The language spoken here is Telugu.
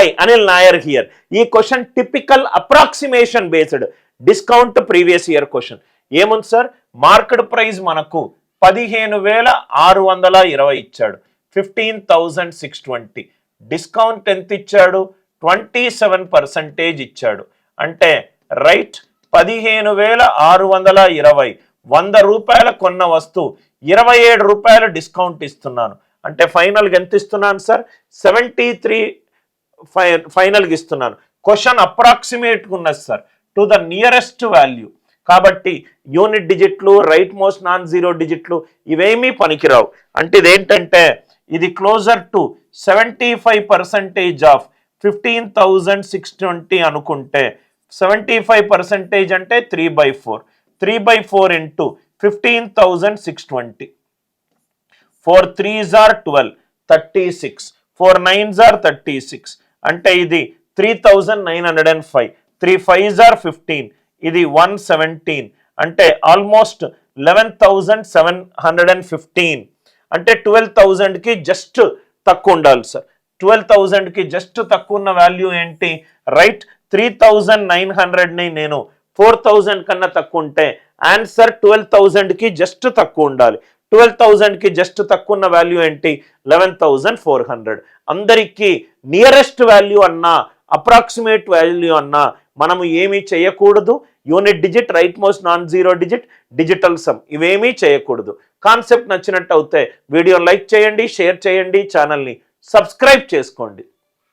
Hi Anil Nair here. ఈ question typical approximation based discount previous year question. ఏముంది సార్, మార్కెట్ ప్రైస్ మనకు 15,620 ఇచ్చాడు, 15,620. డిస్కౌంట్ ఎంత ఇచ్చాడు, 27% ఇచ్చాడు. అంటే రైట్, 15,620, 100 రూపాయల కొన్న వస్తువు 27 రూపాయల డిస్కౌంట్ ఇస్తున్నాను. అంటే ఫైనల్గా ఎంత ఇస్తున్నాను సార్, 73 ఫైనల్గా ఇస్తున్నాను. క్వశ్చన్ అప్రాక్సిమేట్గా ఉన్నది sir, to the nearest value. కాబట్టి యూనిట్ డిజిట్లు, రైట్ మోస్ట్ నాన్ జీరో డిజిట్లు ఇవేమీ పనికిరావు. అంటే ఇదేంటంటే ఇది క్లోజర్ టు 75% ఆఫ్ 15,620 అనుకుంటే 75% అంటే 3/4. 3/4 into 15,620. 4 3s are 12, 36. 4 9s are 36. అంటే ఇది 3,905. 3 5s are 15. ఇది 117. అంటే ఆల్మోస్ట్ 11,715. అంటే 12,000కి జస్ట్ తక్కువ ఉండాలి సార్. 12,000కి జస్ట్ తక్కువ ఉన్న వాల్యూ ఏంటి, రైట్, 3,900ని నేను 4,000 కన్నా తక్కువ ఉంటే ఆన్సర్ 12,000కి జస్ట్ తక్కువ ఉండాలి. 12,000కి జస్ట్ తక్కువ ఉన్న వాల్యూ ఏంటి, 11,400. అందరికీ నియరెస్ట్ వాల్యూ అన్నా అప్రాక్సిమేట్ వాల్యూ అన్నా మనము ఏమీ చేయకూడదు. Unit digit, right most non zero digit, digital sum ఇవేమీ చేయకూడదు. కాన్సెప్ట్ నచ్చినట్టు అయితే వీడియోని లైక్ చేయండి, షేర్ చేయండి, ఛానల్ని సబ్స్క్రైబ్ చేసుకోండి.